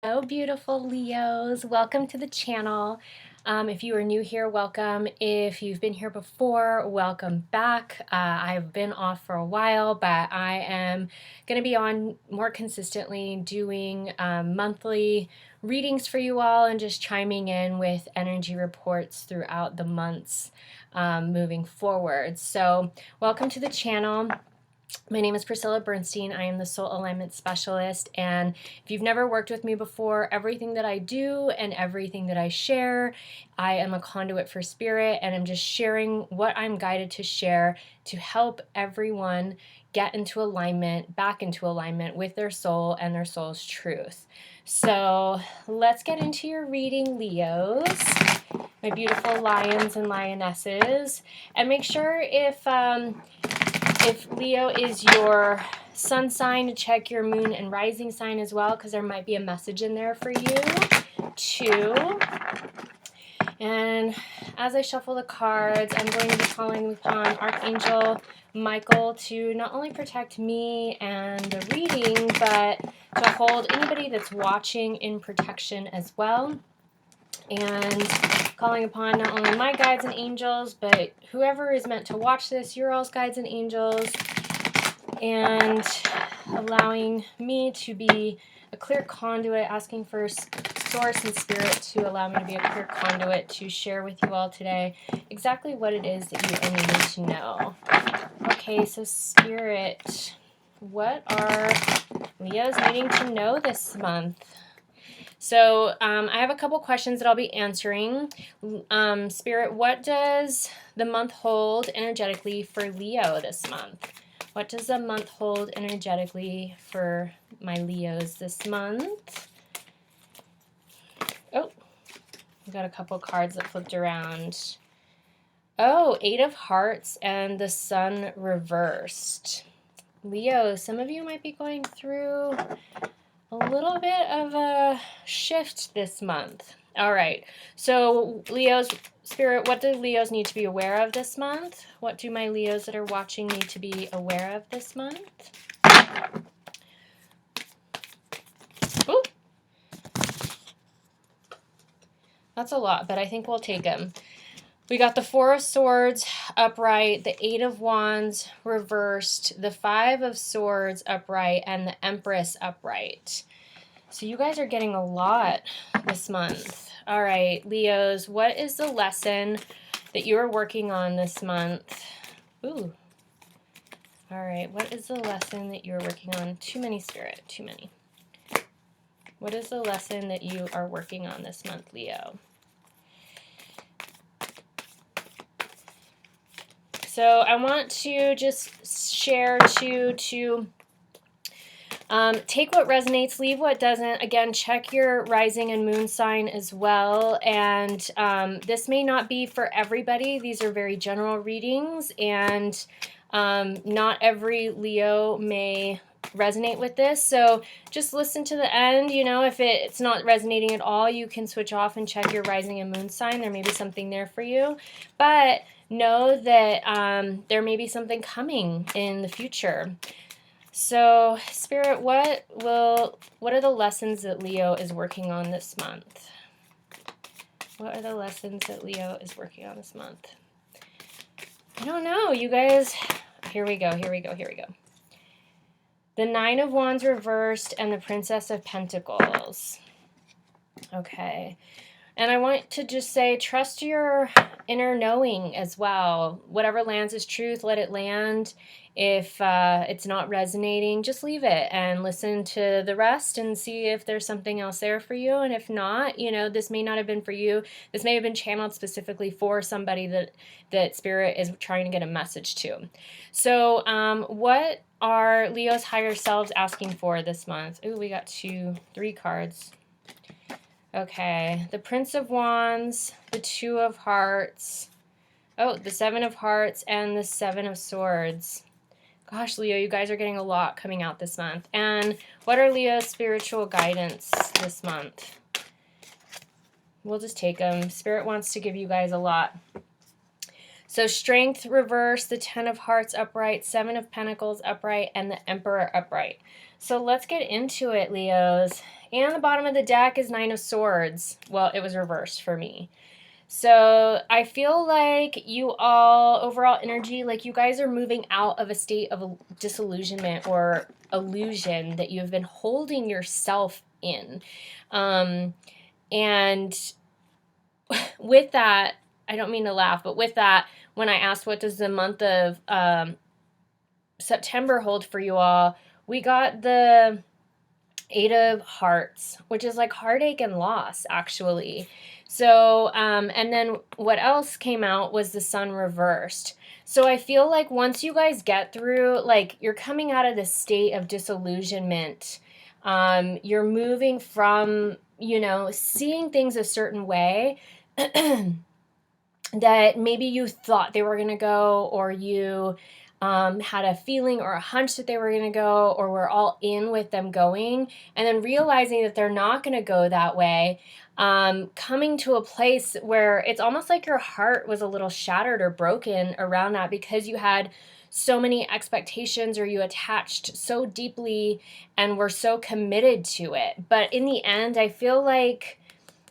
Hello, beautiful Leos. Welcome to the channel. If you are new here, welcome. If you've been here before, welcome back. I've been off for a while, but I am going to be on more consistently doing monthly readings for you all and just chiming in with energy reports throughout the months moving forward. So welcome to the channel. My name is Priscilla Bernstein. I am the Soul Alignment Specialist, and if you've never worked with me before, everything that I do and everything that I share, I am a conduit for spirit, and I'm just sharing what I'm guided to share to help everyone get into alignment, back into alignment with their soul and their soul's truth. So let's get into your reading, Leos, my beautiful lions and lionesses, and make sure if Leo is your sun sign, to check your moon and rising sign as well, because there might be a message in there for you too. And as I shuffle the cards, I'm going to be calling upon Archangel Michael to not only protect me and the reading, but to hold anybody that's watching in protection as well. And calling upon not only my guides and angels, but whoever is meant to watch this, your all's guides and angels, and allowing me to be a clear conduit, asking for source and spirit to allow me to be a clear conduit to share with you all today exactly what it is that you are needing to know. Okay, so spirit, what are Leos needing to know this month? So I have a couple questions that I'll be answering. Spirit, what does the month hold energetically for Leo this month? What does the month hold energetically for my Leos this month? Oh, we got a couple cards that flipped around. Oh, Eight of Hearts and the Sun reversed. Leo, some of you might be going through a little bit of a shift this month. All right, so Leo's spirit, what do Leos need to be aware of this month? What do my Leos that are watching need to be aware of this month? Ooh. That's a lot, but I think we'll take them. We got the Four of Swords upright, the Eight of Wands reversed, the Five of Swords upright, and the Empress upright. So you guys are getting a lot this month. All right, Leos, what is the lesson that you are working on this month? Ooh. All right, what is the lesson that you're working on? Too many, Spirit, too many. What is the lesson that you are working on this month, Leo? So I want to just share to take what resonates, leave what doesn't. Again, check your rising and moon sign as well. And this may not be for everybody. These are very general readings, and not every Leo may resonate with this. So just listen to the end. You know, if it's not resonating at all, you can switch off and check your rising and moon sign. There may be something there for you. But know that there may be something coming in the future. So, Spirit, what are the lessons that Leo is working on this month? What are the lessons that Leo is working on this month? I don't know, you guys. Here we go. The Nine of Wands reversed and the Princess of Pentacles. Okay. And I want to just say, trust your inner knowing as well. Whatever lands is truth, let it land. If it's not resonating, just leave it and listen to the rest and see if there's something else there for you. And if not, you know, this may not have been for you. This may have been channeled specifically for somebody that Spirit is trying to get a message to. So what are Leo's higher selves asking for this month? Ooh, we got three cards. Okay, the Prince of Wands, the Two of Hearts, oh, the Seven of Hearts, and the Seven of Swords. Gosh, Leo, you guys are getting a lot coming out this month. And what are Leo's spiritual guidance this month? We'll just take them. Spirit wants to give you guys a lot. So Strength reversed, the Ten of Hearts upright, Seven of Pentacles upright, and the Emperor upright. So let's get into it, Leos. And the bottom of the deck is Nine of Swords. Well, it was reversed for me. So I feel like you all, overall energy, like you guys are moving out of a state of disillusionment or illusion that you have been holding yourself in. And with that, I don't mean to laugh, but with that, when I asked what does the month of September hold for you all, we got the Eight of Hearts, which is like heartache and loss, actually. So, and then what else came out was the Sun reversed. So I feel like once you guys get through, like you're coming out of this state of disillusionment, you're moving from, you know, seeing things a certain way that maybe you thought they were going to go, or you had a feeling or a hunch that they were going to go, or were all in with them going, and then realizing that they're not going to go that way, coming to a place where it's almost like your heart was a little shattered or broken around that because you had so many expectations, or you attached so deeply and were so committed to it. But in the end, I feel like,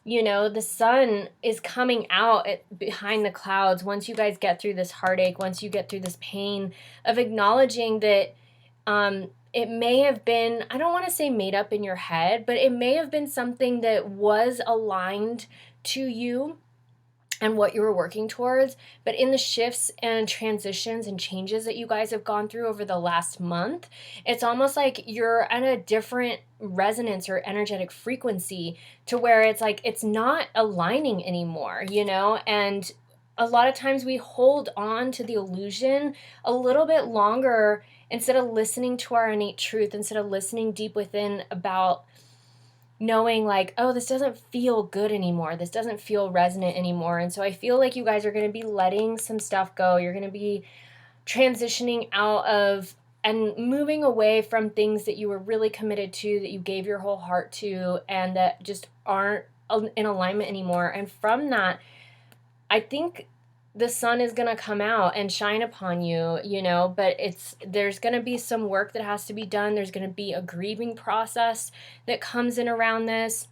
you know, the sun is coming out behind the clouds once you guys get through this heartache, once you get through this pain of acknowledging that it may have been, I don't want to say made up in your head, but it may have been something that was aligned to you and what you were working towards. But in the shifts and transitions and changes that you guys have gone through over the last month, it's almost like you're at a different resonance or energetic frequency to where it's like it's not aligning anymore, you know? And a lot of times we hold on to the illusion a little bit longer instead of listening to our innate truth, instead of listening deep within about knowing like, oh, this doesn't feel good anymore. This doesn't feel resonant anymore. And so I feel like you guys are going to be letting some stuff go. You're going to be transitioning out of and moving away from things that you were really committed to, that you gave your whole heart to, and that just aren't in alignment anymore. And from that, I think the sun is going to come out and shine upon you, you know, but there's going to be some work that has to be done. There's going to be a grieving process that comes in around this.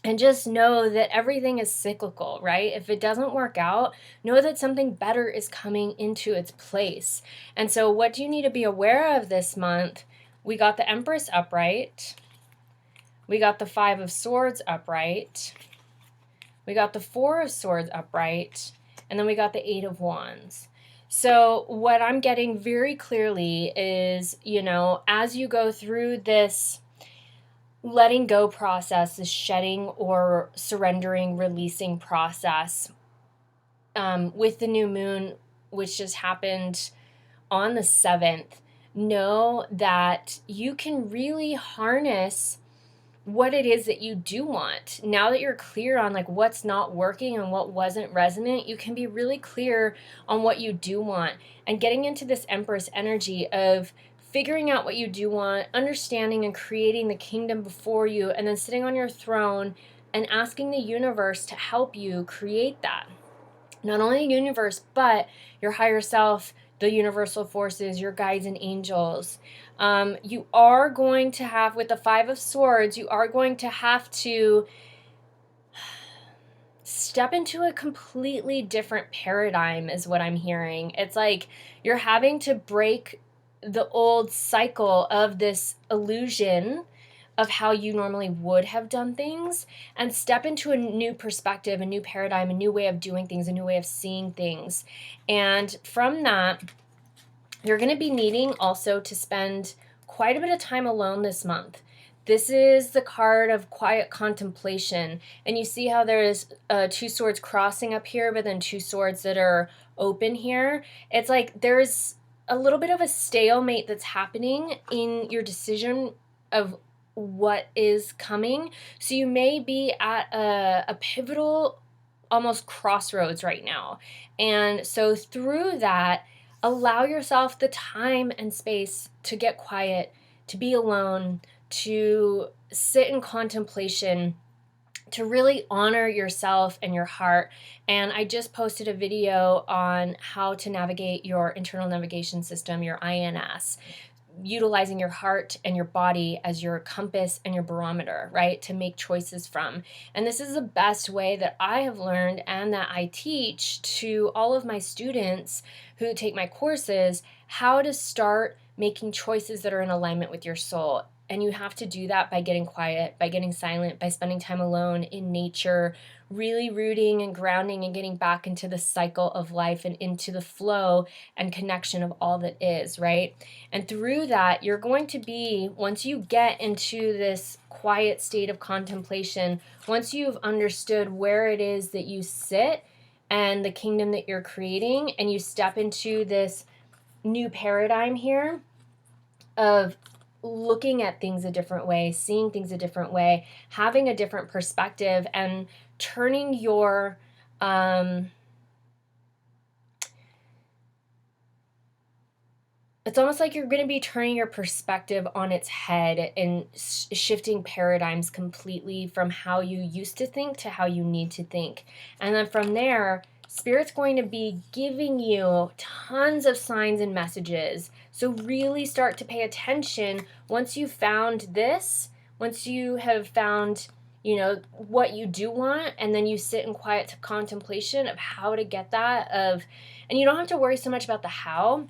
And just know that everything is cyclical, right? If it doesn't work out, know that something better is coming into its place. And so what do you need to be aware of this month? We got the Empress upright. We got the Five of Swords upright. We got the Four of Swords upright. And then we got the Eight of Wands. So what I'm getting very clearly is, you know, as you go through this letting go process, this shedding or surrendering, releasing process, with the new moon, which just happened on the 7th, know that you can really harness what it is that you do want. Now that you're clear on like what's not working and what wasn't resonant, you can be really clear on what you do want, and getting into this Empress energy of figuring out what you do want, understanding and creating the kingdom before you, and then sitting on your throne and asking the universe to help you create that. Not only the universe, but your higher self, the universal forces, your guides and angels. You are going to have, with the Five of Swords, you are going to have to step into a completely different paradigm is what I'm hearing. It's like you're having to break the old cycle of this illusion of how you normally would have done things and step into a new perspective, a new paradigm, a new way of doing things, a new way of seeing things. And from that, you're going to be needing also to spend quite a bit of time alone this month. This is the card of quiet contemplation. And you see how there's two swords crossing up here, but then two swords that are open here. It's like there's a little bit of a stalemate that's happening in your decision of what is coming. So you may be at a pivotal, almost crossroads right now. And so through that, allow yourself the time and space to get quiet, to be alone, to sit in contemplation, to really honor yourself and your heart. And I just posted a video on how to navigate your internal navigation system, your INS. utilizing your heart and your body as your compass and your barometer, right, to make choices from. And this is the best way that I have learned and that I teach to all of my students who take my courses, how to start making choices that are in alignment with your soul. And you have to do that by getting quiet, by getting silent, by spending time alone in nature, really rooting and grounding and getting back into the cycle of life and into the flow and connection of all that is, right? And through that, you're going to be, once you get into this quiet state of contemplation, once you've understood where it is that you sit and the kingdom that you're creating, and you step into this new paradigm here of looking at things a different way, seeing things a different way, having a different perspective, and turning your it's almost like you're going to be turning your perspective on its head and shifting paradigms completely from how you used to think to how you need to think. And then from there, Spirit's going to be giving you tons of signs and messages. So really start to pay attention once you've found this, once you have found, you know, what you do want, and then you sit in quiet contemplation of how to get that, and you don't have to worry so much about the how,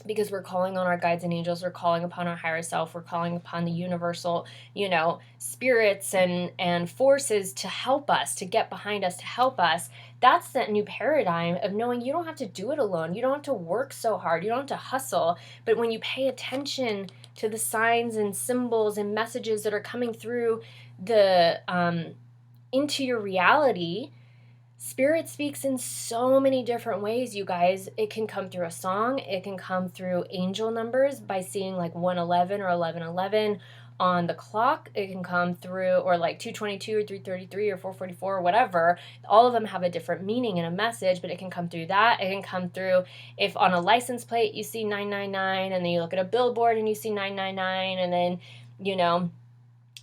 because we're calling on our guides and angels, we're calling upon our higher self, we're calling upon the universal, you know, spirits and forces to help us, to get behind us, to help us. That's that new paradigm of knowing you don't have to do it alone. You don't have to work so hard. You don't have to hustle. But when you pay attention to the signs and symbols and messages that are coming through the into your reality, Spirit speaks in so many different ways, you guys. It can come through a song. It can come through angel numbers by seeing like 111 or 1111 on the clock. It can come through, or like 222 or 333 or 444 or whatever. All of them have a different meaning and a message, but it can come through that. It can come through if on a license plate you see 999, and then you look at a billboard and you see 999, and then, you know,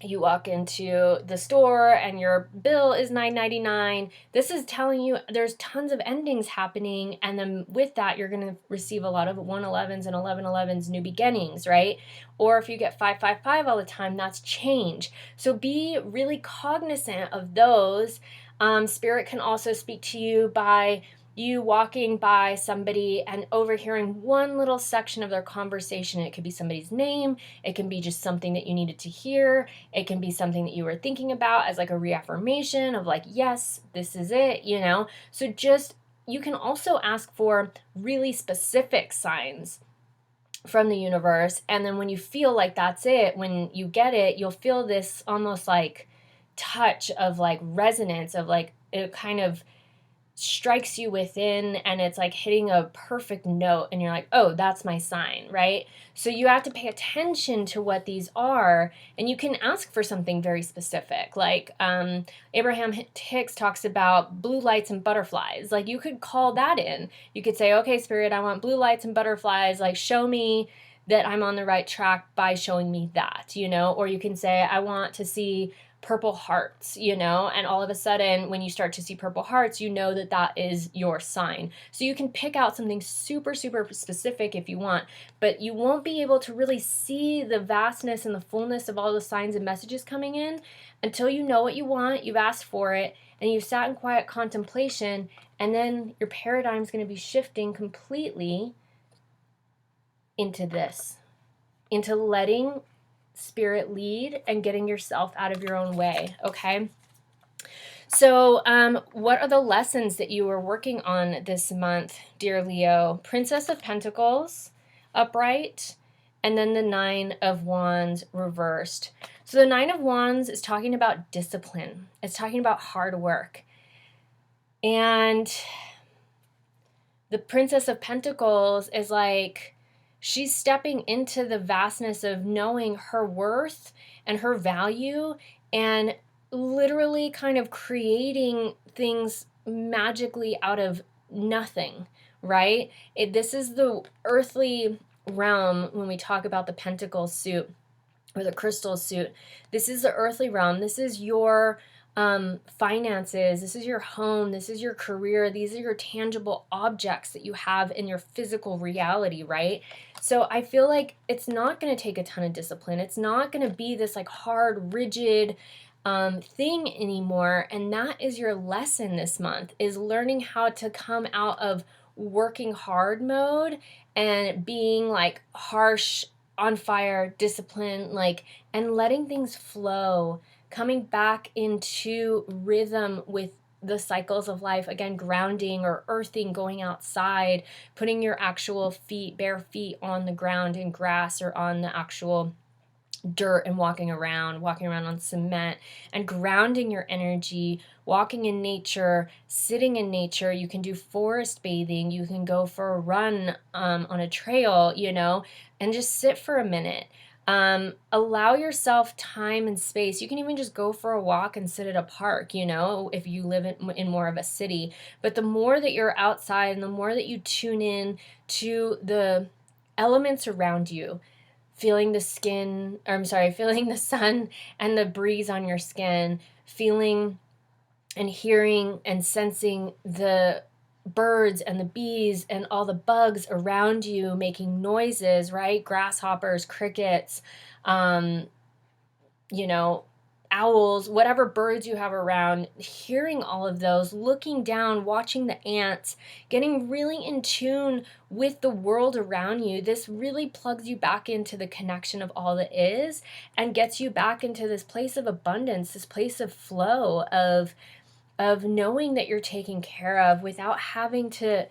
you walk into the store and your bill is $9.99. This is telling you there's tons of endings happening, and then with that you're going to receive a lot of 111s and 1111s, new beginnings, right? Or if you get 555 all the time, that's change. So be really cognizant of those. Spirit can also speak to you by you walking by somebody and overhearing one little section of their conversation. It could be somebody's name. It can be just something that you needed to hear. It can be something that you were thinking about as like a reaffirmation of like, yes, this is it, you know? So just, you can also ask for really specific signs from the universe. And then when you feel like that's it, when you get it, you'll feel this almost like touch of like resonance of like, it kind of strikes you within, and it's like hitting a perfect note, and you're like, oh, that's my sign, right? So you have to pay attention to what these are, and you can ask for something very specific. Like Abraham Hicks talks about blue lights and butterflies. Like you could call that in. You could say, okay, Spirit, I want blue lights and butterflies. Like show me that I'm on the right track by showing me that, you know? Or you can say, I want to see purple hearts, you know, and all of a sudden when you start to see purple hearts, you know that that is your sign. So you can pick out something super, super specific if you want, but you won't be able to really see the vastness and the fullness of all the signs and messages coming in until you know what you want, you've asked for it, and you've sat in quiet contemplation, and then your paradigm is going to be shifting completely into this, into letting Spirit lead and getting yourself out of your own way, okay? So what are the lessons that you are working on this month, dear Leo? Princess of Pentacles, upright, and then the Nine of Wands reversed. So the Nine of Wands is talking about discipline. It's talking about hard work. And the Princess of Pentacles is like, she's stepping into the vastness of knowing her worth and her value, and literally kind of creating things magically out of nothing, right? This is the earthly realm when we talk about the pentacle suit or the crystal suit. This is the earthly realm. This is your finances, this is your home, this is your career, these are your tangible objects that you have in your physical reality, right? So I feel like it's not going to take a ton of discipline. It's not going to be this like hard, rigid thing anymore. And that is your lesson this month, is learning how to come out of working hard mode and being like harsh, on fire, disciplined, like, and letting things flow, coming back into rhythm with the cycles of life, again, grounding or earthing, going outside, putting your actual feet, bare feet on the ground in grass or on the actual dirt and walking around on cement, and grounding your energy, walking in nature, sitting in nature. You can do forest bathing, you can go for a run on a trail, you know, and just sit for a minute. Allow yourself time and space. You can even just go for a walk and sit at a park, you know, if you live in more of a city. But the more that you're outside and the more that you tune in to the elements around you, feeling the skin, or I'm sorry, feeling the sun and the breeze on your skin, feeling and hearing and sensing the birds and the bees and all the bugs around you making noises, right? Grasshoppers, crickets, um, you know, owls, whatever birds you have around, hearing all of those, looking down, watching the ants, getting really in tune with the world around you. This really plugs you back into the connection of all that is and gets you back into this place of abundance, this place of flow, of knowing that you're taken care of without having to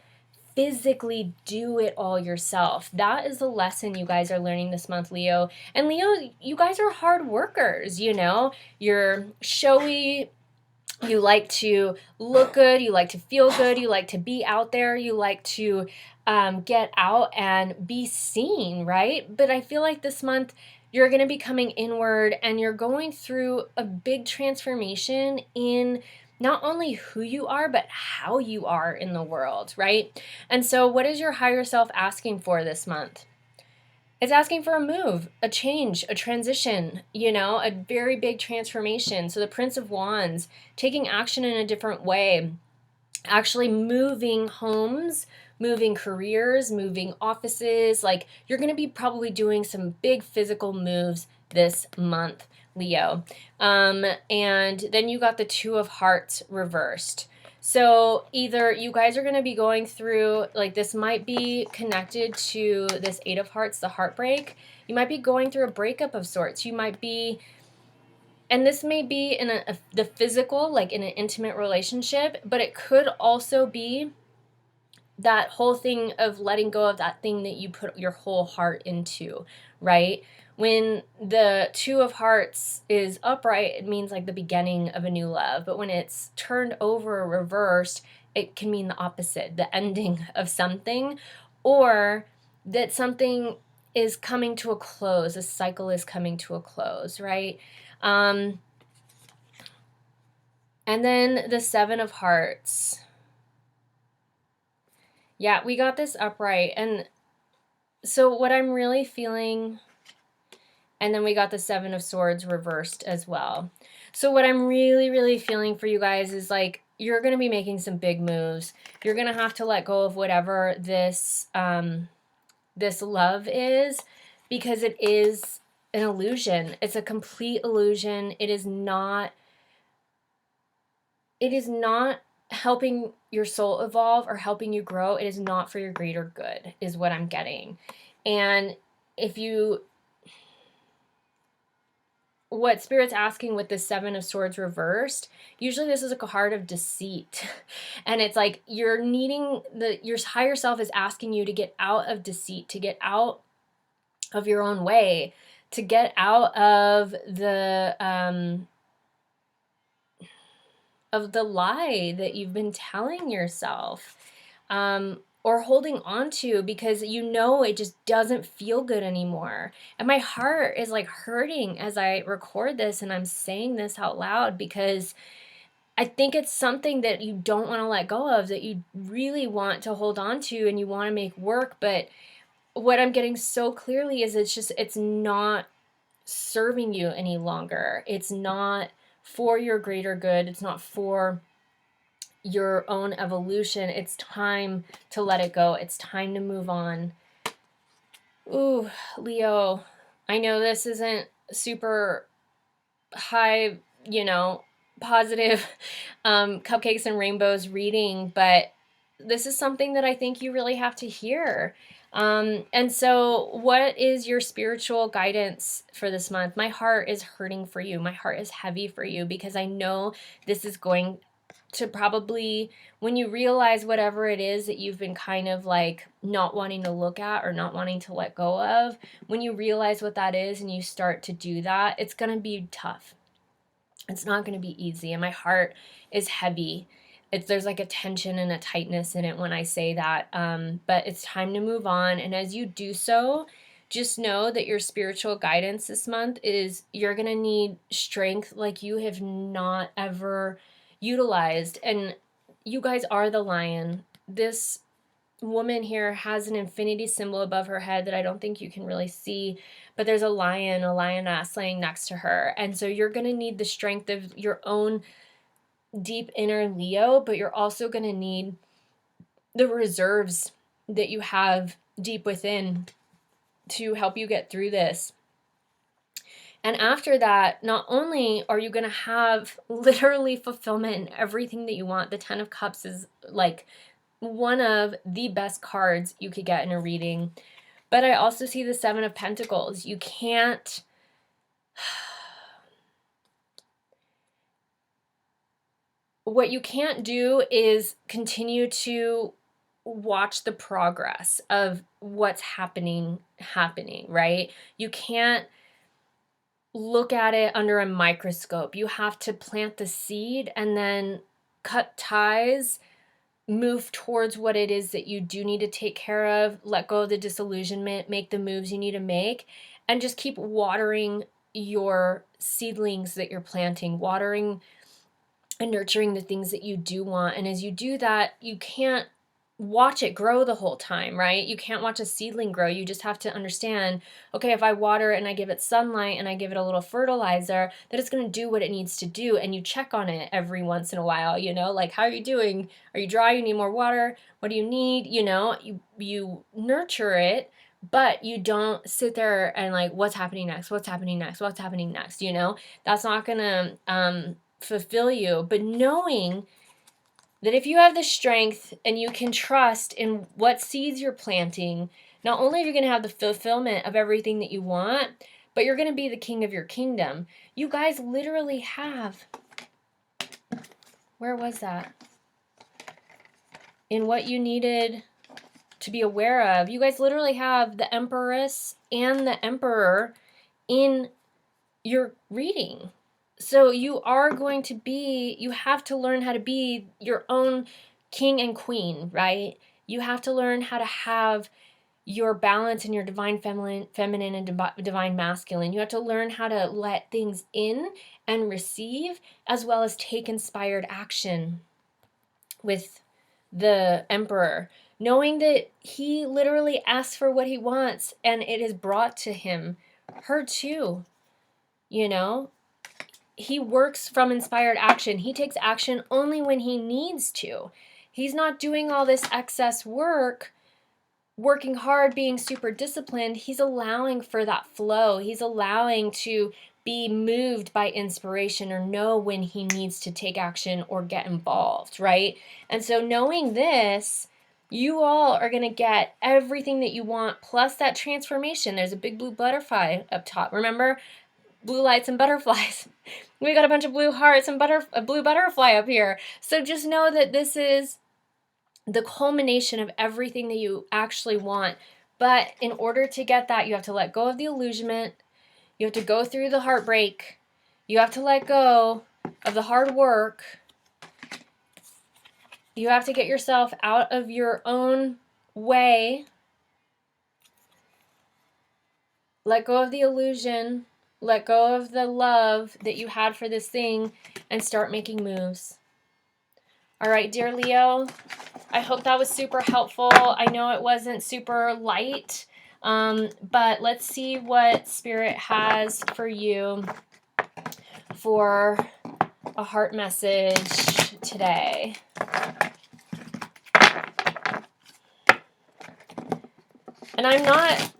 physically do it all yourself. That is the lesson you guys are learning this month, Leo. And Leo, you guys are hard workers, you know? You're showy, you like to look good, you like to feel good, you like to be out there, you like to get out and be seen, right? But I feel like this month you're going to be coming inward and you're going through a big transformation in not only who you are, but how you are in the world, right? And so, what is your higher self asking for this month? It's asking for a move, a change, a transition, you know, a very big transformation. So, the Prince of Wands, taking action in a different way, actually moving homes, moving careers, moving offices. Like, you're going to be probably doing some big physical moves this month, Leo. And then you got the Two of Hearts reversed. So either you guys are going to be going through, like, this might be connected to this Eight of Hearts, the heartbreak. You might be going through a breakup of sorts. You might be, and this may be in the physical, like in an intimate relationship, but it could also be that whole thing of letting go of that thing that you put your whole heart into, right? When the Two of Hearts is upright, it means like the beginning of a new love. But when it's turned over or reversed, it can mean the opposite, the ending of something, or that something is coming to a close, a cycle is coming to a close, right? And then the Seven of Hearts. Yeah, we got this upright. And so what I'm really feeling, and then we got the Seven of Swords reversed as well. So what I'm really, really feeling for you guys is like, you're going to be making some big moves. You're going to have to let go of whatever this this love is, because it is an illusion. It's a complete illusion. It is not helping your soul evolve or helping you grow. It is not for your greater good, is what I'm getting. And what Spirit's asking with the Seven of Swords reversed, usually this is like a heart of deceit. And it's like you're needing, your higher self is asking you to get out of deceit, to get out of your own way, to get out of the lie that you've been telling yourself, or holding on to, because you know it just doesn't feel good anymore. And my heart is like hurting as I record this and I'm saying this out loud, because I think it's something that you don't want to let go of, that you really want to hold on to and you want to make work. But what I'm getting so clearly is it's not serving you any longer. It's not for your greater good. It's not for your own evolution. It's time to let it go. It's time to move on. Ooh, Leo, I know this isn't super high, you know, positive cupcakes and rainbows reading, but this is something that I think you really have to hear. And so what is your spiritual guidance for this month? My heart is hurting for you. My heart is heavy for you because I know this is going to probably, when you realize whatever it is that you've been kind of like not wanting to look at or not wanting to let go of, when you realize what that is and you start to do that, it's going to be tough. It's not going to be easy. And my heart is heavy. There's like a tension and a tightness in it when I say that. But it's time to move on. And as you do so, just know that your spiritual guidance this month is you're going to need strength like you have not ever utilized. And you guys are the lion. This woman here has an infinity symbol above her head that I don't think you can really see, but there's a lioness laying next to her. And so you're going to need the strength of your own deep inner Leo, but you're also going to need the reserves that you have deep within to help you get through this. And after that, not only are you going to have literally fulfillment in everything that you want, the 10 of Cups is like one of the best cards you could get in a reading. But I also see the 7 of Pentacles. You can't... What you can't do is continue to watch the progress of what's happening, right? You can't look at it under a microscope. You have to plant the seed and then cut ties, move towards what it is that you do need to take care of, let go of the disillusionment, make the moves you need to make, and just keep watering your seedlings that you're planting, watering and nurturing the things that you do want. And as you do that, you can't watch it grow the whole time, right? You can't watch a seedling grow. You just have to understand, okay, if I water it and I give it sunlight and I give it a little fertilizer, that it's going to do what it needs to do. And you check on it every once in a while, you know, like, how are you doing? Are you dry? You need more water? What do you need? You know, you nurture it, but you don't sit there and like, what's happening next? What's happening next? What's happening next? You know, that's not going to fulfill you. But knowing that if you have the strength and you can trust in what seeds you're planting, not only are you going to have the fulfillment of everything that you want, but you're going to be the king of your kingdom. You guys literally have, where was that? In what you needed to be aware of, you guys literally have the Empress and the Emperor in your reading. So you are going to be, you have to learn how to be your own king and queen, right? You have to learn how to have your balance in your divine feminine and divine masculine. You have to learn how to let things in and receive, as well as take inspired action with the Emperor, knowing that he literally asks for what he wants and it is brought to him. Her too, you know? He works from inspired action. He takes action only when he needs to. He's not doing all this excess work, working hard, being super disciplined. He's allowing for that flow. He's allowing to be moved by inspiration or know when he needs to take action or get involved, right? And so knowing this, you all are going to get everything that you want, plus that transformation. There's a big blue butterfly up top. Remember? Blue lights and butterflies. We got a bunch of blue hearts and a blue butterfly up here. So just know that this is the culmination of everything that you actually want. But in order to get that, you have to let go of the illusionment. You have to go through the heartbreak. You have to let go of the hard work. You have to get yourself out of your own way. Let go of the illusion. Let go of the love that you had for this thing and start making moves. All right, dear Leo, I hope that was super helpful. I know it wasn't super light, but let's see what Spirit has for you for a heart message today. And I'm not,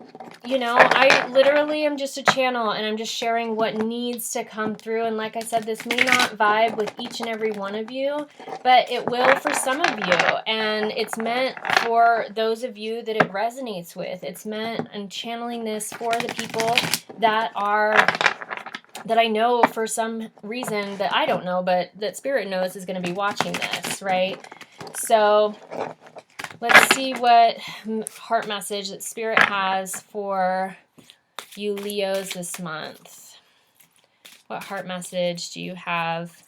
you know, I literally am just a channel, and I'm just sharing what needs to come through. And like I said, this may not vibe with each and every one of you, but it will for some of you. And it's meant for those of you that it resonates with. It's meant, I'm channeling this for the people that I know for some reason that I don't know, but that Spirit knows is going to be watching this, right? So let's see what heart message that Spirit has for you Leos this month. What heart message do you have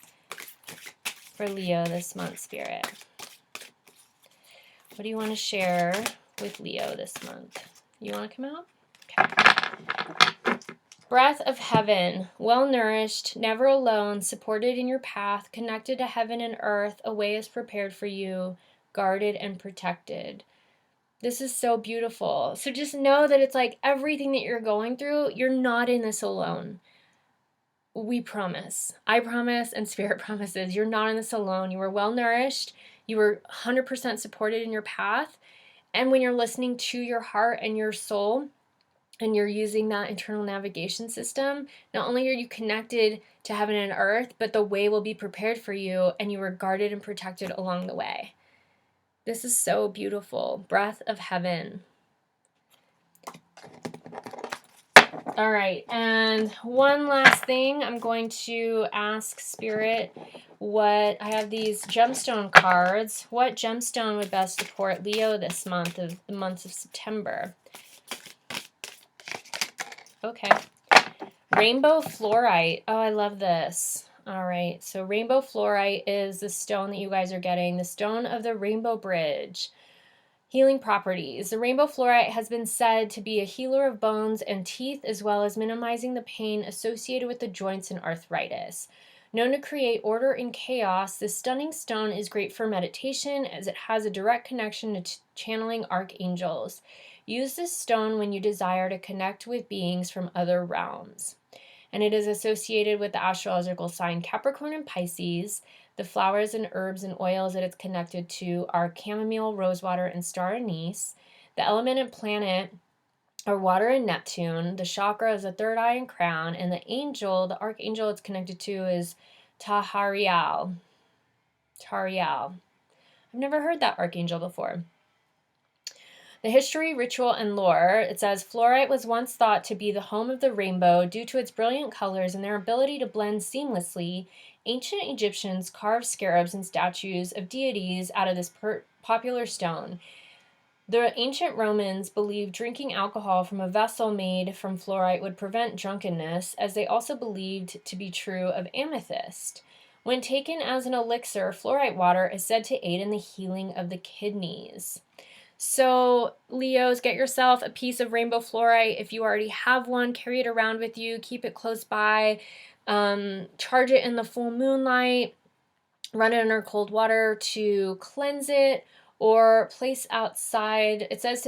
for Leo this month, Spirit? What do you want to share with Leo this month? You want to come out? Okay. Breath of heaven, well-nourished, never alone, supported in your path, connected to heaven and earth, a way is prepared for you, guarded and protected. This is so beautiful. So just know that it's like everything that you're going through, you're not in this alone. We promise. I promise, and Spirit promises, you're not in this alone. You were well-nourished. You were 100% supported in your path. And when you're listening to your heart and your soul, and you're using that internal navigation system, not only are you connected to heaven and earth, but the way will be prepared for you, and you were guarded and protected along the way. This is so beautiful. Breath of heaven. All right, and one last thing, I'm going to ask Spirit what, I have these gemstone cards. What gemstone would best support Leo this month, of the month of September? Okay. Rainbow Fluorite. Oh, I love this. All right, so Rainbow Fluorite is the stone that you guys are getting, the stone of the Rainbow Bridge. Healing properties. The Rainbow Fluorite has been said to be a healer of bones and teeth, as well as minimizing the pain associated with the joints and arthritis. Known to create order in chaos, this stunning stone is great for meditation, as it has a direct connection to channeling archangels. Use this stone when you desire to connect with beings from other realms. And it is associated with the astrological sign Capricorn and Pisces. The flowers and herbs and oils that it's connected to are chamomile, rosewater, and star anise. The element and planet are water and Neptune. The chakra is the third eye and crown. And the angel, the archangel it's connected to is Tahariel. I've never heard that archangel before. The history, ritual, and lore, it says, Fluorite was once thought to be the home of the rainbow due to its brilliant colors and their ability to blend seamlessly. Ancient Egyptians carved scarabs and statues of deities out of this popular stone. The ancient Romans believed drinking alcohol from a vessel made from fluorite would prevent drunkenness, as they also believed to be true of amethyst. When taken as an elixir, fluorite water is said to aid in the healing of the kidneys. So, Leos, get yourself a piece of rainbow fluorite. If you already have one, carry it around with you. Keep it close by. Charge it in the full moonlight. Run it under cold water to cleanse it, or place outside. It says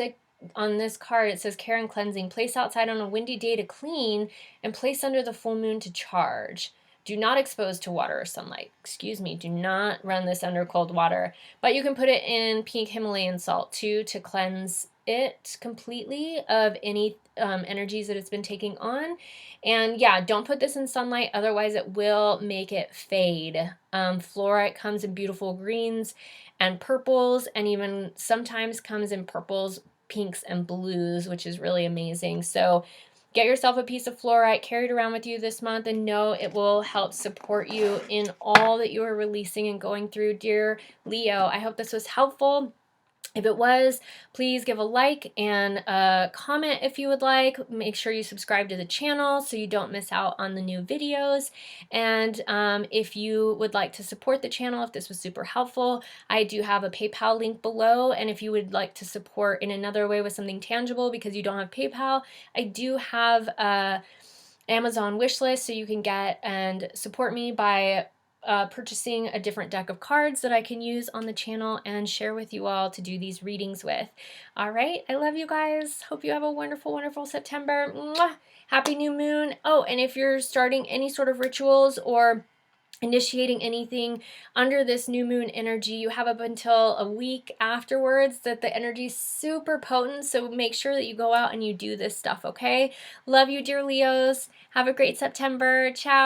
on this card, it says care and cleansing. Place outside on a windy day to clean, and place under the full moon to charge. Do not expose to water or sunlight. Excuse me, do not run this under cold water. But you can put it in pink Himalayan salt too to cleanse it completely of any energies that it's been taking on. And yeah, don't put this in sunlight, otherwise it will make it fade. Fluorite comes in beautiful greens and purples, and even sometimes comes in purples, pinks, and blues, which is really amazing. So get yourself a piece of fluorite, carry it around with you this month, and know it will help support you in all that you are releasing and going through, dear Leo. I hope this was helpful. If it was, please give a like and a comment if you would like. Make sure you subscribe to the channel so you don't miss out on the new videos. And if you would like to support the channel, if this was super helpful, I do have a PayPal link below. And if you would like to support in another way with something tangible because you don't have PayPal, I do have a Amazon wish list, so you can get and support me by purchasing a different deck of cards that I can use on the channel and share with you all to do these readings with. All right, I love you guys. Hope you have a wonderful, wonderful September. Mwah! Happy new moon. Oh, and if you're starting any sort of rituals or initiating anything under this new moon energy, you have up until a week afterwards that the energy is super potent. So make sure that you go out and you do this stuff, okay? Love you, dear Leos. Have a great September. Ciao.